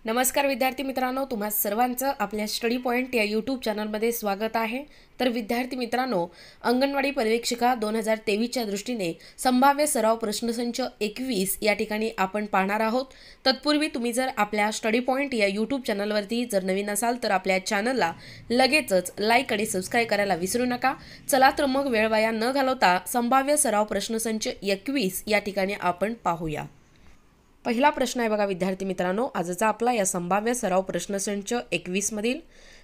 नमस्कार विद्यार्थी मित्रांनो, तुम्हा सर्वांचं आपल्या स्टडी पॉइंट या यूट्यूब चॅनलमध्ये स्वागत आहे। तर विद्यार्थी मित्रांनो, अंगणवाडी पर्यवेक्षिका 2023च्या दृष्टीने संभाव्य सराव प्रश्नसंच 21 या ठिकाणी आपण पाहणार आहोत। तत्पूर्वी तुम्ही जर आपल्या स्टडी पॉइंट या यूट्यूब चॅनलवरती जर नवीन असाल तर आपल्या चॅनलला लगेचच लाईक आणि सबस्क्राइब करायला विसरू नका। चला तर मग वेळ वाया न घालवता संभाव्य सराव प्रश्नसंच 21 या ठिकाणी आपण पाहूया। पहिला प्रश्न आहे बघा विद्यार्थी मित्रांनो, आजचा आपला या संभाव्य सराव प्रश्नसंच 21 मधील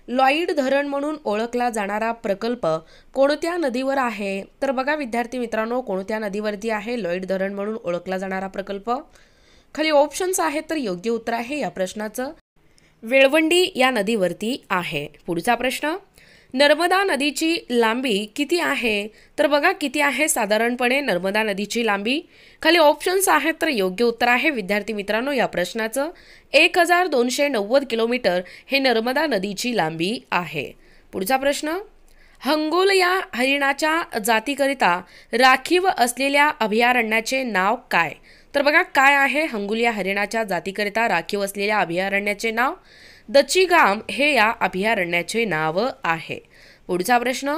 लॉईड धरण म्हणून ओळखला जाणारा प्रकल्प कोणत्या नदीवर आहे? तर बघा विद्यार्थी मित्रांनो, कोणत्या नदीवरती आहे लॉईड धरण म्हणून ओळखला जाणारा प्रकल्प? खाली ऑप्शन्स आहेत, तर योग्य उत्तर आहे या प्रश्नाचं वेळवंडी या नदीवरती आहे। पुढचा प्रश्न, नर्मदा नदीची लांबी किती आहे? तर बघा किती आहे साधारणपणे नर्मदा नदीची लांबी? खाली ऑप्शन्स आहेत, तर योग्य उत्तर आहे विद्यार्थी मित्रांनो या प्रश्नाचं 1290 किलोमीटर हे नर्मदा नदीची लांबी आहे। पुढचा प्रश्न, हंगोल या हरिणाच्या जातीकरिता राखीव असलेल्या अभयारण्याचे नाव काय? तर बघा काय आहे हंगोल या हरिणाच्या जातीकरिता राखीव असलेल्या अभयारण्याचे नाव? दचिगाम हे या अभयारण्याचे नाव आहे। पुढचा प्रश्न,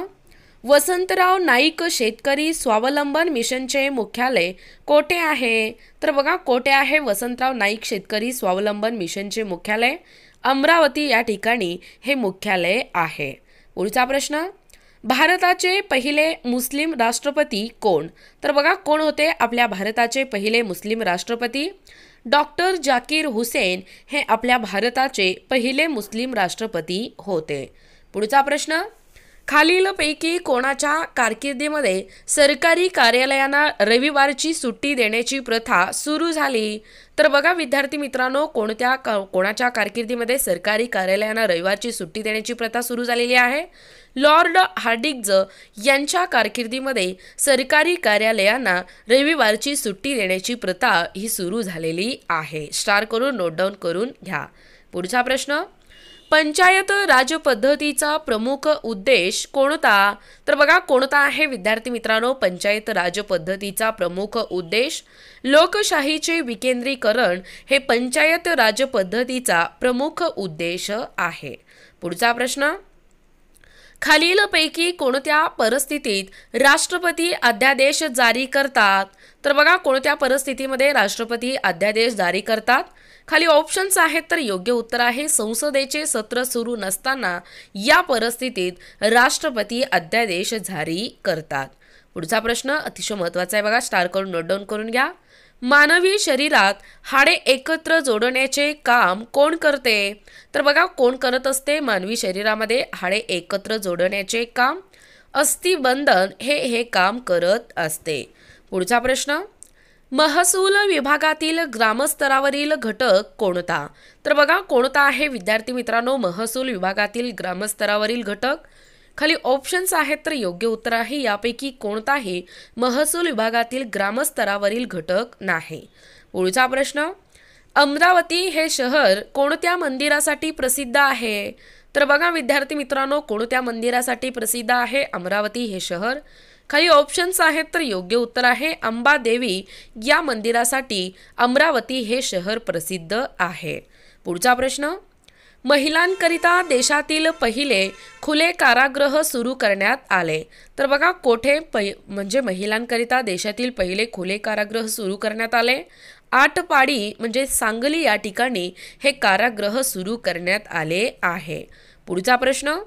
वसंतराव नाईक शेतकरी स्वावलंबन मिशनचे मुख्यालय कोठे आहे? तर बघा कोठे आहे वसंतराव नाईक शेतकरी स्वावलंबन मिशनचे मुख्यालय? अमरावती या ठिकाणी हे मुख्यालय आहे। पुढचा प्रश्न, भारताचे पहिले मुस्लिम राष्ट्रपती कोण? तर बघा कोण होते आपल्या भारताचे पहिले मुस्लिम राष्ट्रपती? डॉक्टर जाकीर हुसेन हे आपल्या भारताचे पहिले मुस्लिम राष्ट्रपती होते। पुढचा प्रश्न, खालीलपैकी कोणाच्या कारकिर्दीमध्ये सरकारी कार्यालयांना रविवारची सुट्टी देण्याची प्रथा सुरू झाली? तर बघा विद्यार्थी मित्रांनो, कोणाच्या कारकिर्दीमध्ये सरकारी कार्यालयांना रविवारची सुट्टी देण्याची प्रथा सुरू झालेली आहे? लॉर्ड हार्डिंग्ज यांच्या कारकिर्दीमध्ये सरकारी कार्यालयांना रविवारची सुट्टी देण्याची प्रथा ही सुरू झालेली आहे। स्टार करून नोट डाऊन करून घ्या। पुढचा प्रश्न, पंचायत राज पद्धतीचा प्रमुख उद्देश कोणता? तर बघा कोणता आहे विद्यार्थी मित्रांनो पंचायत राज पद्धतीचा प्रमुख उद्देश? लोकशाहीचे विकेंद्रीकरण हे पंचायत राज पद्धतीचा प्रमुख उद्देश आहे। पुढचा प्रश्न, खालीलपैकी कोणत्या परिस्थितीत राष्ट्रपती अध्यादेश जारी करतात? तर बघा कोणत्या परिस्थितीमध्ये राष्ट्रपती अध्यादेश जारी करतात? खाली ऑप्शन्स आहेत, तर योग्य उत्तर आहे संसदेचे सत्र सुरू नसताना या परिस्थितीत राष्ट्रपती अध्यादेश जारी करतात। पुढचा प्रश्न अतिशय महत्त्वाचा आहे बघा, स्टार करून नोट डाऊन करून घ्या। मानवी शरीरात हाडे एकत्र जोडण्याचे काम कोण करते? तर बघा कोण करत असते मानवी शरीरामध्ये हाडे एकत्र जोडण्याचे काम? अस्थिबंधन हे काम करत असते। पुढचा प्रश्न, महसूल विभागातील ग्रामस्तरावरील घटक कोणता? तर बघा कोणता आहे विद्यार्थी मित्रांनो महसूल विभागातील ग्रामस्तरावरील घटक? खाली ऑप्शन्स आहेत, तर योग्य उत्तर आहे यापैकी कोणताही महसूल विभागातील ग्रामस्तरावरील घटक नाही। पुढचा प्रश्न, अमरावती हे शहर कोणत्या मंदिरासाठी प्रसिद्ध आहे? तर बघा विद्यार्थी मित्रांनो कोणत्या मंदिरासाठी प्रसिद्ध आहे अमरावती हे शहर? खाली ऑप्शन्स आहेत, तर योग्य उत्तर आहे अंबादेवी या मंदिरासाठी अमरावती हे शहर प्रसिद्ध आहे। पुढचा प्रश्न, महिलांकरिता देशातील पहिले खुले कारागृह सुरू करण्यात आले? तर बघा कोठे म्हणजे महिलांकरिता देशातील पहिले खुले कारागृह सुरू करण्यात आले? आटपाडी म्हणजे सांगली या ठिकाणी हे कारागृह सुरू करण्यात आले आहे। पुढचा प्रश्न,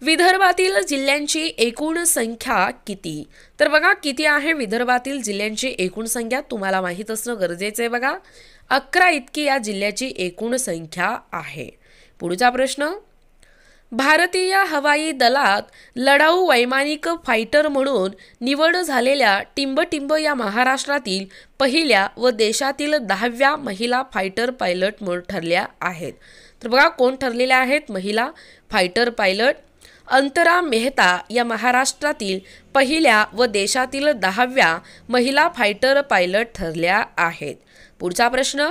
विदर्भातील जिल्ह्यांची एकूण संख्या किती? तर बघा किती आहे विदर्भातील जिल्ह्यांची एकूण संख्या? तुम्हाला माहीत असणं गरजेचं आहे बघा 11 इतकी या जिल्ह्याची एकूण संख्या आहे। पुढचा प्रश्न, भारतीय हवाई दलात लढाऊ वैमानिक फायटर म्हणून निवड झालेल्या टिंबटिंब या महाराष्ट्रातील पहिल्या व देशातील 10व्या महिला फायटर पायलट ठरल्या आहेत? तर बघा कोण ठरलेल्या आहेत महिला फायटर पायलट? अंतरा मेहता या महाराष्ट्रातील पहिल्या व देशातील 10व्या महिला फायटर पायलट ठरल्या आहेत। पुढचा प्रश्न,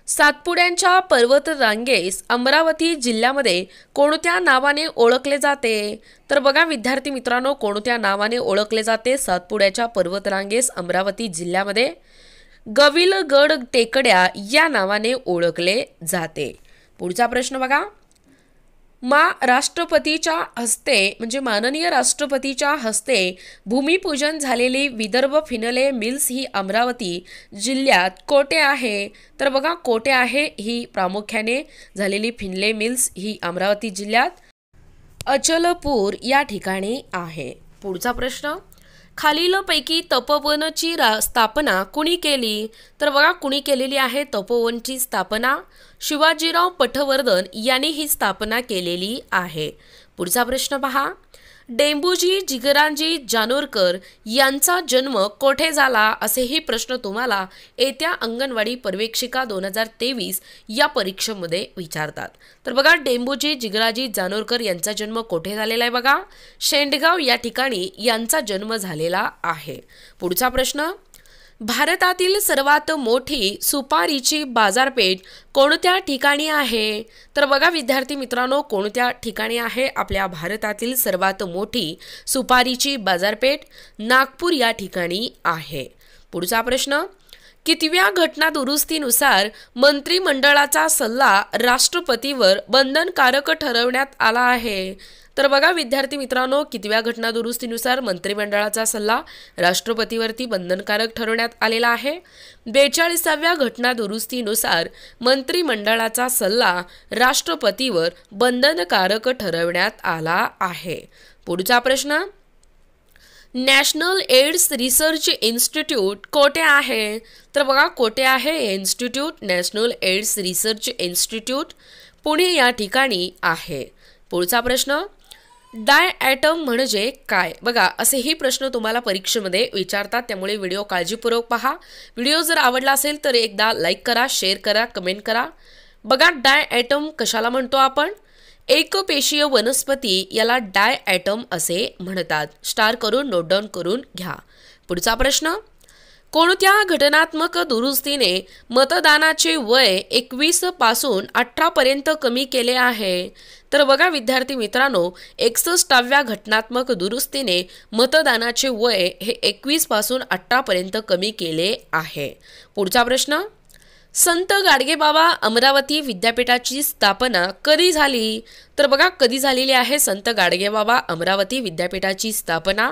सातपुड्यांच्या पर्वत रांगेस अमरावती जिल्ह्यामध्ये कोणत्या नावाने ओळखले जाते? तर बघा विद्यार्थी मित्रांनो कोणत्या नावाने ओळखले जाते सातपुड्याच्या पर्वत रांगेस अमरावती जिल्ह्यामध्ये? गविलगड टेकड्या या नावाने ओळखले जाते? पुढचा प्रश्न बघा, राष्ट्रपतीच्या हस्ते म्हणजे माननीय राष्ट्रपतीच्या हस्ते भूमिपूजन झालेली विदर्भ फिनले मिल्स ही अमरावती जिल्ह्यात कोठे आहे? तर बघा, कोठे आहे ही प्रामुख्याने झालेली फिनले मिल्स ही अमरावती जिल्ह्यात अचलपूर या ठिकाणी आहे. पुढचा प्रश्न, खालीलपैकी तपोवनची स्थापना कुणी केली? तर बघा, कुणी केलेली आहे तपोवनची स्थापना? शिवाजीराव पटवर्धन यांनी ही स्थापना केलेली आहे. पुढचा प्रश्न पहा, डेंबूजी जिगराजी जानोरकर यांचा जन्म कोठे झाला? असेही प्रश्न तुम्हाला येत्या अंगणवाडी पर्यवेक्षिका 2023 या परीक्षेमध्ये विचारतात. तर बघा, डेंबूजी जिगराजी जानोरकर यांचा जन्म कोठे झालेला आहे? बघा, शेंडगाव या ठिकाणी यांचा जन्म झालेला आहे. पुढचा प्रश्न, भारतातील सर्वात मोठी सुपारीची बाजारपेठ कोणत्या ठिकाणी आहे? तर बघा विद्यार्थी मित्रांनो, कोणत्या ठिकाणी आहे आपल्या भारतातील सर्वात मोठी सुपारीची बाजारपेठ? नागपूर या ठिकाणी आहे. पुढचा प्रश्न, कितव्या घटना दुरुस्तीनुसार मंत्रिमंडळाचा सल्ला राष्ट्रपतीवर बंधनकारक ठरवण्यात आला आहे? तर बघा विद्यार्थी मित्रांनो, कितव्या घटना दुरुस्तीनुसार मंत्रिमंडळाचा सल्ला राष्ट्रपतीवरती बंधनकारक ठरवण्यात आलेला आहे? 42व्या घटना दुरुस्तीनुसार मंत्रिमंडळाचा सल्ला राष्ट्रपतीवर बंधनकारक ठरवण्यात आला आहे. पुढचा प्रश्न, नॅशनल एड्स रिसर्च इन्स्टिट्यूट कोठे आहे? तर बघा, कोठे आहे हे institute? National AIDS research institute Pune या ठिकाणी आहे. पुढचा प्रश्न, डाय ॲटम म्हणजे काय? बघा, असेही प्रश्न तुम्हाला परीक्षेमध्ये विचारतात, त्यामुळे व्हिडिओ काळजीपूर्वक पहा. व्हिडिओ जर आवडला असेल तर एकदा लाईक करा, शेअर करा, कमेंट करा. बघा, डाय ॲटम कशाला म्हणतो आपण? एकपेशीय वनस्पती याला डाय ॲटम असे म्हणतात. स्टार करून नोट डाऊन करून घ्या. पुढचा प्रश्न, कोणत्या घटनात्मक दुरुस्तीने मतदानाचे वय 21 पासून 18 पर्यंत कमी केले आहे? तर बघा विद्यार्थी मित्रांनो, 61व्या घटनात्मक दुरुस्तीने मतदानाचे वय हे 21 पासून 18 पर्यंत कमी केले आहे. पुढचा प्रश्न, संत गाडगेबाबा अमरावती विद्यापीठाची स्थापना कधी झाली? तर बघा, कधी झालेली आहे संत गाडगेबाबा अमरावती विद्यापीठाची स्थापना?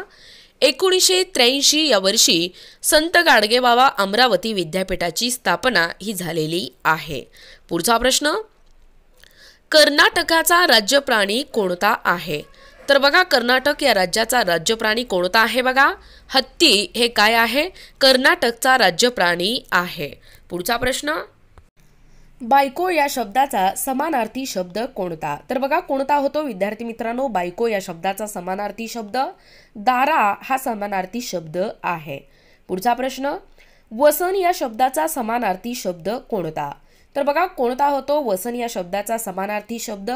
1983 या वर्षी संत गाडगेबाबा अमरावती विद्यापीठाची स्थापना ही झालेली आहे. पुढचा प्रश्न, कर्नाटकाचा राज्य प्राणी कोणता आहे? तर बघा, कर्नाटक या राज्याचा राज्य प्राणी कोणता आहे? बघा, हत्ती हे काय आहे? कर्नाटकचा राज्य प्राणी आहे. पुढचा प्रश्न, बायको या शब्दाचा समानार्थी शब्द कोणता? तर बघा, कोणता होतो विद्यार्थी मित्रांनो? बायको या शब्दाचा समानार्थी शब्द दारा हा समानार्थी शब्द आहे. पुढचा प्रश्न, वसन या शब्दाचा समानार्थी शब्द कोणता? तर बघा, कोणता होतो वसन या शब्दाचा समानार्थी शब्द?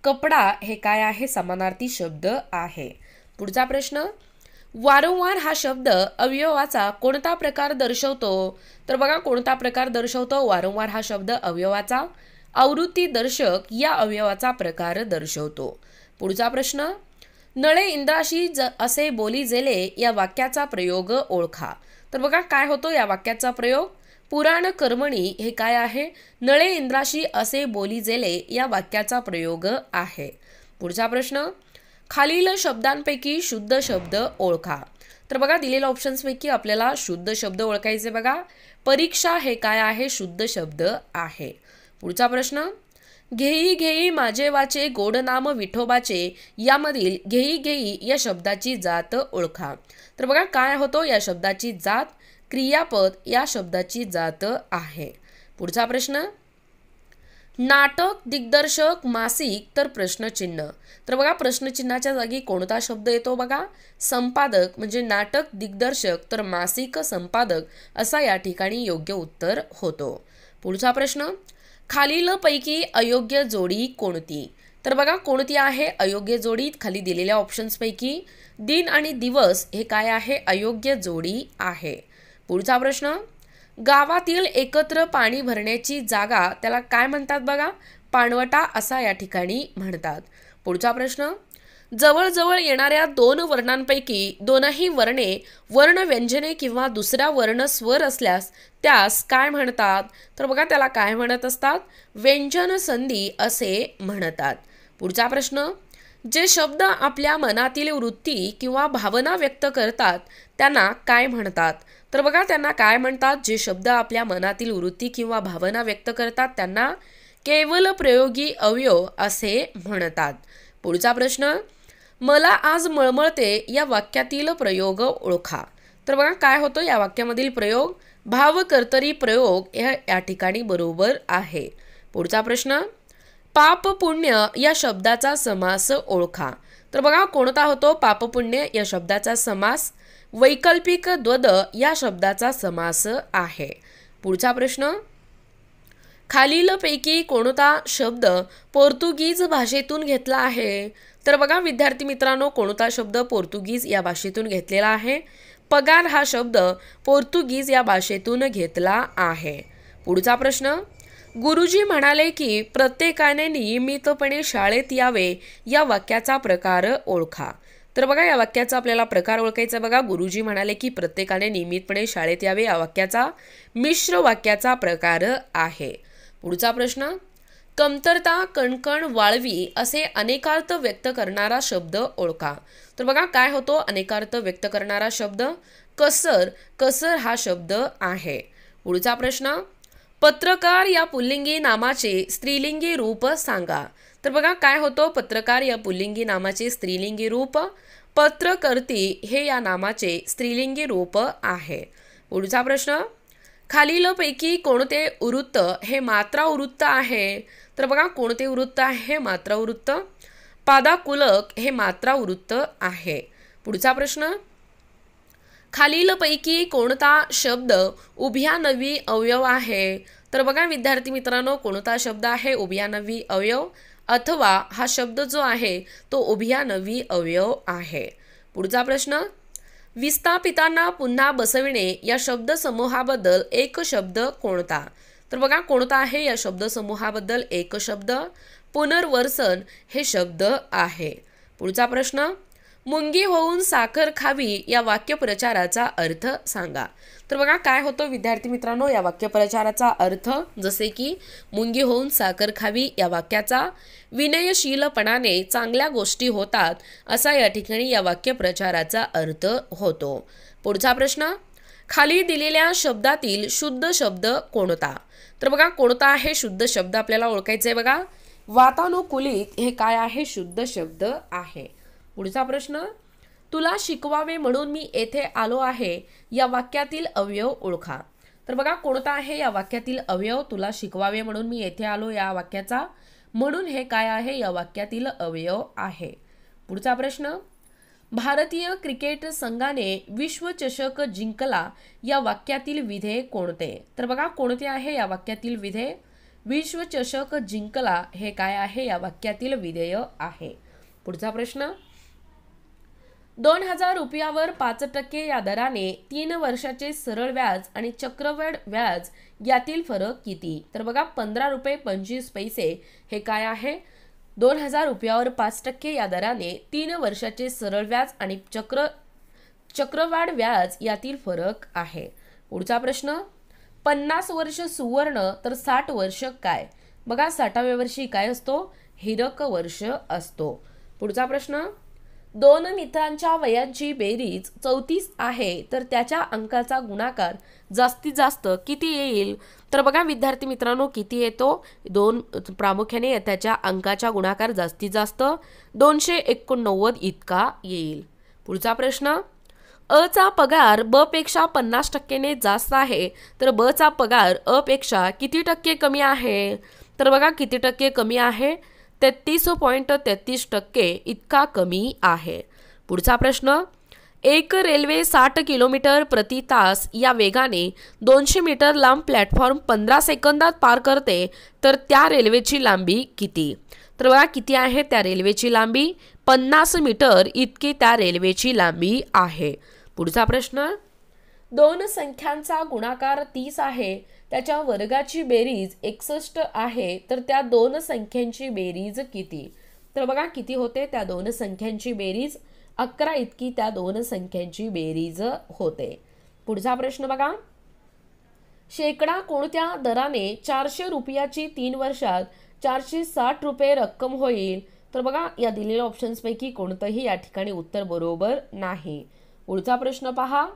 कपडा हे काय आहे? समानार्थी शब्द आहे. पुढचा प्रश्न, वारंवार हा शब्द अवयवाचा कोणता प्रकार दर्शवतो? तर बघा, कोणता प्रकार दर्शवतो वारंवार हा शब्द? अवयवाचा आवृत्ती दर्शक या अवयवाचा प्रकार दर्शवतो. पुढचा प्रश्न, नळे इंद्राशी असे बोली जेले या वाक्याचा प्रयोग ओळखा. तर बघा, काय होतो या वाक्याचा प्रयोग? पुराण कर्मणी हे काय आहे? नळे इंद्राशी असे बोली जेले या वाक्याचा प्रयोग आहे. पुढचा प्रश्न, खालील शब्दांपैकी शुद्ध शब्द ओळखा. तर बघा, दिलेल्या ऑप्शन्सपैकी आपल्याला शुद्ध शब्द ओळखायचे. बघा, परीक्षा हे काय आहे? शुद्ध शब्द आहे. पुढचा प्रश्न, घेई घेई माझे वाचे गोड नाम विठोबाचे यामधील घेई घेई या शब्दाची जात ओळखा. तर बघा, काय होतो या शब्दाची जात? क्रियापद या शब्दाची जात आहे. पुढचा प्रश्न, नाटक दिग्दर्शक मासिक तर प्रश्नचिन्ह. तर बघा, प्रश्नचिन्हाच्या जागी कोणता शब्द येतो? बघा, संपादक म्हणजे नाटक दिग्दर्शक तर मासिक संपादक असा या ठिकाणी योग्य उत्तर होतो. पुढचा प्रश्न, खालीलपैकी अयोग्य जोडी कोणती? तर बघा, कोणती आहे अयोग्य जोडी? खाली दिलेल्या ऑप्शन्सपैकी दिन आणि दिवस हे काय आहे? अयोग्य जोडी आहे. पुढचा प्रश्न, गावातील एकत्र पाणी भरण्याची जागा त्याला काय म्हणतात? बघा, पाणवटा असा या ठिकाणी म्हणतात. पुढचा प्रश्न, जवळजवळ येणाऱ्या दोन वर्णांपैकी दोनही वर्णे वर्णव्यंजने किंवा दुसरा वर्ण स्वर असल्यास त्यास काय म्हणतात? तर बघा त्याला काय म्हणत असतात? व्यंजन संधी असे म्हणतात. पुढचा प्रश्न, जे शब्द आपल्या मनातील वृत्ती किंवा भावना व्यक्त करतात त्यांना काय म्हणतात? तर बघा त्यांना काय म्हणतात? जे शब्द आपल्या मनातील वृत्ती किंवा भावना व्यक्त करतात त्यांना केवल प्रयोगी अवयव असे म्हणतात. पुढचा प्रश्न, मला आज मळमळते या वाक्यातील प्रयोग ओळखा. तर बघा काय होतं या वाक्यामधील प्रयोग? भावकर्तरी प्रयोग या ठिकाणी बरोबर आहे. पुढचा प्रश्न, पाप पुण्य या शब्दाचा समास ओळखा. तर बघा कोणता होतो पाप पुण्य या शब्दाचा समास? वैकल्पिक द्वंद या शब्दाचा समास आहे. पुढचा प्रश्न, खालीलपैकी कोणता शब्द पोर्तुगीज भाषेतून घेतला आहे? तर बघा विद्यार्थी मित्रांनो, कोणता शब्द पोर्तुगीज या भाषेतून घेतलेला आहे? पगार हा शब्द पोर्तुगीज या भाषेतून घेतला आहे. पुढचा प्रश्न, गुरुजी म्हणाले की प्रत्येकाने नियमितपणे शाळेत यावे या वाक्याचा प्रकार ओळखा. तर बघा या वाक्याचा आपल्याला प्रकार ओळखायचा. बघा गुरुजी म्हणाले की प्रत्येकाने नियमितपणे शाळेत यावे या वाक्याचा मिश्र वाक्याचा प्रकार आहे. पुढचा प्रश्न, कमतरता, कणकण, वाळवी असे अनेकार्थ व्यक्त करणारा शब्द ओळखा. तर बघा काय होतो अनेकार्थ व्यक्त करणारा शब्द? कसर. कसर हा शब्द आहे. पुढचा प्रश्न, पत्रकार या पुल्लिंगी नामाचे स्त्रीलिंगी रूप सांगा. तर बघा काय होतो पत्रकार या पुल्लिंगी नामाचे स्त्रीलिंगी रूप? पत्रकर्ती हे या नामाचे स्त्रीलिंगी रूप आहे. पुढचा प्रश्न, खालीलपैकी कोणते वृत्त हे मात्रा वृत्त आहे? तर बघा कोणते वृत्त आहे? मात्रा वृत्त. पादाकुलक हे मात्रा वृत्त आहे. पुढचा प्रश्न, खालीलपैकी कोणता शब्द उभयान्वयी अवयव आहे? तर बघा विद्यार्थी मित्रांनो कोणता शब्द आहे उभयान्वयी अवयव? अथवा हा शब्द जो आहे तो उभयान्वयी अवयव आहे. पुढचा प्रश्न, विस्थापितांना पुन्हा बसविणे या शब्दसमूहाबद्दल एक शब्द कोणता? तर बघा कोणता आहे या शब्दसमूहाबद्दल एक शब्द? पुनर्वसन हे शब्द आहे. पुढचा प्रश्न, मुंगी होऊन साखर खावी या वाक्यप्रचाराचा अर्थ सांगा. तर बघा काय होतो विद्यार्थी मित्रांनो या वाक्यप्रचाराचा अर्थ? जसे की मुंगी होऊन साखर खावी या वाक्याचा विनयशीलपणाने चांगल्या गोष्टी होतात असा या ठिकाणी या वाक्यप्रचाराचा अर्थ होतो. पुढचा प्रश्न, खाली दिलेल्या शब्दातील शुद्ध शब्द कोणता? तर बघा कोणता आहे शुद्ध शब्द आपल्याला ओळखायचा आहे. बघा वातानुकूलित हे काय आहे? शुद्ध शब्द आहे. पुढचा प्रश्न, तुला शिकवावे म्हणून मी येथे आलो आहे या वाक्यातील अवयव ओळखा. तर बघा कोणता आहे या वाक्यातील अवयव? तुला शिकवावे म्हणून मी येथे आलो या वाक्याचा म्हणून हे काय आहे? या वाक्यातील अवयव आहे. पुढचा प्रश्न, भारतीय क्रिकेट संघाने विश्वचषक जिंकला या वाक्यातील विधेय कोणते? तर बघा कोणते आहे या वाक्यातील विधेय? विश्वचषक जिंकला हे काय आहे? या वाक्यातील विधेय आहे. पुढचा प्रश्न, 2000 रुपयावर 5% या दराने 3 वर्षाचे सरळ व्याज आणि चक्रवाढ व्याज यातील फरक किती? तर बघा 15 रुपये 25 पैसे हे काय आहे? 2000 रुपयावर 5% या दराने 3 वर्षाचे सरळ व्याज आणि चक्रवाढ व्याज यातील फरक आहे. पुढचा प्रश्न, 50 वर्ष सुवर्ण तर 60 वर्ष काय? बघा 60व्या वर्षी काय असतो? हिरक वर्ष असतो. पुढचा प्रश्न, 2 मित्रांच्या वयांची बेरीज 34 आहे तर त्याच्या अंकाचा गुणाकार जास्तीत जास्त किती येईल? तर बघा विद्यार्थी मित्रांनो किती येतो? 2 प्रामुख्याने त्याच्या अंकाचा गुणाकार जास्तीत जास्त 289 इतका येईल. पुढचा प्रश्न, अ चा पगार ब पेक्षा 50% जास्त आहे तर ब चा पगार अ पेक्षा किती टक्के कमी आहे? तर बघा किती टक्के कमी आहे? 33.33% इतका कमी आहे. पुढचा प्रश्न, एक रेल्वे 60 किलोमीटर प्रति तास या वेगाने 200 मीटर लांब प्लॅटफॉर्म 15 सेकंदात पार करते तर त्या रेल्वेची लांबी किती? तर बघा किती आहे त्या रेल्वेची लांबी? 50 मीटर इतकी त्या रेल्वेची लांबी आहे. पुढचा प्रश्न, 2 संख्यांचा गुणाकार 30 आहे त्याच्या वर्गाची बेरीज 61 आहे तर त्या 2 संख्यांची बेरीज किती? तर बघा किती होते, त्या दोन संख्यांची बेरीज 11 इतकी त्या दोन संख्यांची बेरीज होते. पुढचा प्रश्न बघा, शेकडा कोणत्या दराने 400 रुपयाची 3 वर्षात 460 रुपये रक्कम होईल? तर बघा या दिलेल्या ऑप्शन्सपैकी कोणतंही या ठिकाणी उत्तर बरोबर नाही. पुढचा प्रश्न पहा,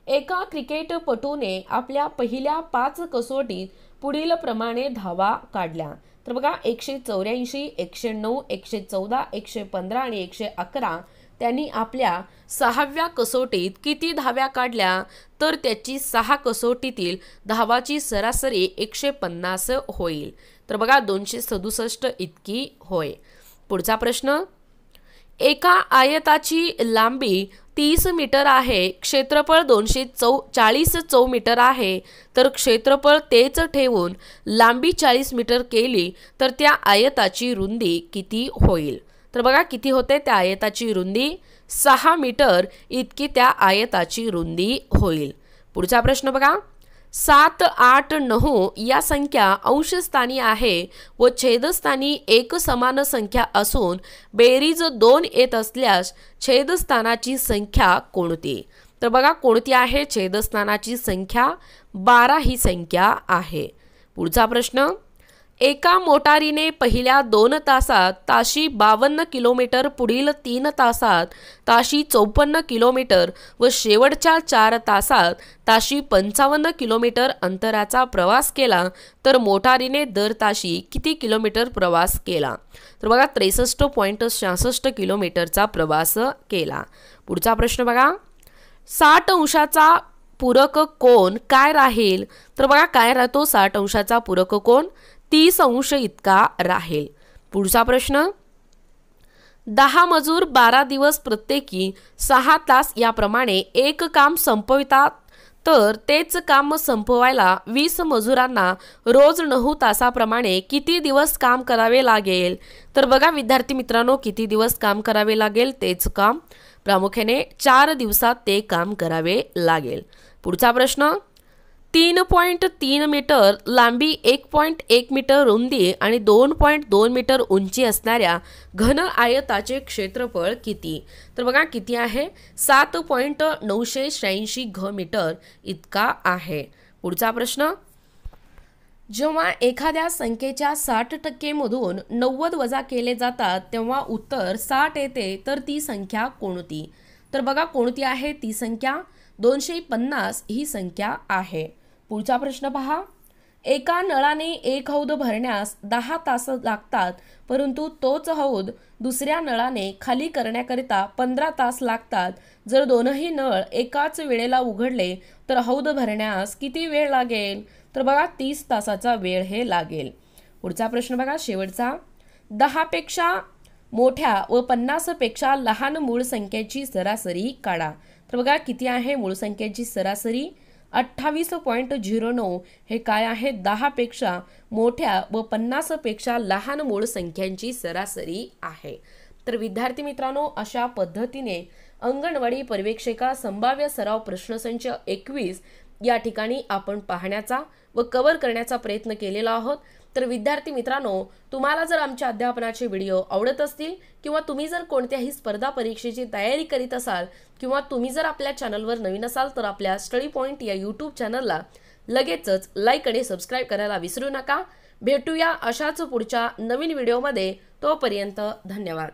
एका क्रिकेटपटूने आपल्या पहिल्या 5 कसोटीत पुढील प्रमाणे धावा काढल्या. तर बघा 184, 109, 114, 115 आणि 111 त्यांनी आपल्या 6व्या कसोटीत किती धाव्या काढल्या? तर त्याची 6 कसोटीतील धावाची सरासरी 150 होईल. तर बघा 267 इतकी होय. पुढचा प्रश्न, एका आयताची लांबी 30 मीटर आहे, क्षेत्रफळ 240 चौमीटर आहे, तर क्षेत्रफळ तेच ठेवून लांबी 40 मीटर केली तर त्या आयताची रुंदी किती होईल? तर बघा किती होते, त्या आयताची रुंदी 6 मीटर इतकी त्या आयताची रुंदी होईल. पुढचा प्रश्न बघा, 7, 8, 9 या संख्या अंशस्थानी आहे व छेदस्थानी एक समान संख्या असून बेरीज 2 येत असल्यास छेदस्थानाची संख्या कोणती? तर बघा कोणती आहे छेदस्थानाची संख्या? 12 ही संख्या आहे. पुढचा प्रश्न, एका मोटारीने पहिल्या 2 तासात ताशी 52 किलोमीटर, पुढील 3 तासात ताशी 54 किलोमीटर व शेवटच्या 4 तासात ताशी 55 किलोमीटर अंतराचा प्रवास केला तर मोटारीने दर ताशी किती किलोमीटर प्रवास केला? तर बघा 63.66 किलोमीटरचा प्रवास केला. पुढचा प्रश्न बघा, 60 अंशाचा पूरक कोन काय राहील? तर बघा काय राहतो 60 अंशाचा पूरक कोन? 30 अंश इतका राहील. पुढचा प्रश्न, 10 मजूर 12 दिवस प्रत्येकी 6 तास याप्रमाणे एक काम संपवितात तर तेच काम संपवायला 20 मजुरांना रोज 9 तासाप्रमाणे किती दिवस काम करावे लागेल? तर बघा विद्यार्थी मित्रांनो, किती दिवस काम करावे लागेल? तेच काम प्रामुख्याने 4 दिवसात ते काम करावे लागेल. पुढचा प्रश्न, 3.3 मीटर लांबी, 1.1 मीटर रुंदी आणि 2.2 मीटर उंची असणाऱ्या घन आयताचे क्षेत्रफळ किती? तर बघा किती आहे? 7.986 घ मीटर इतका आहे. पुढचा प्रश्न, जेव्हा एखाद्या संख्येच्या 60% मधून 90 वजा केले जातात तेव्हा उत्तर 60 येते तर ती संख्या कोणती? तर बघा कोणती आहे ती संख्या? 250 ही संख्या आहे. पुढचा प्रश्न पहा, एका नळाने एक हौद भरण्यास 10 तास लागतात परंतु तोच हौद दुसऱ्या नळाने खाली करण्याकरिता 15 तास लागतात. जर दोनही नळ एकाच वेळेला उघडले तर हौद भरण्यास किती वेळ लागेल? तर बघा 30 तासाचा वेळ हे लागेल. पुढचा प्रश्न बघा शेवटचा, 10 पेक्षा मोठ्या व 50 पेक्षा लहान मूळ संख्येची सरासरी काढा. तर बघा किती आहे मूळ संख्येची सरासरी? 28.09 हे काय आहे? 10 पेक्षा मोठ्या व 50 पेक्षा लहान मूळ संख्यांची सरासरी आहे. तर विद्यार्थी मित्रांनो, अशा पद्धतीने अंगणवाडी पर्यवेक्षिका संभाव्य सराव प्रश्नसंच 21 या ठिकाणी आपण पाहण्याचा व कव्हर करण्याचा प्रयत्न केलेला आहोत. तर विद्यार्थी मित्रांनो, तुम्हाला जर आमच्या अध्यापनाचे व्हिडिओ आवडत असतील किंवा तुम्ही जर कोणत्याही स्पर्धा परीक्षेची तयारी करीत असाल किंवा तुम्ही जर आपल्या चॅनलवर नवीन असाल तर आपल्या स्टडी पॉइंट या यूट्यूब चॅनलला लगेचच लाईक आणि सबस्क्राईब करायला विसरू नका. भेटूया अशाच पुढच्या नवीन व्हिडिओमध्ये. तोपर्यंत धन्यवाद.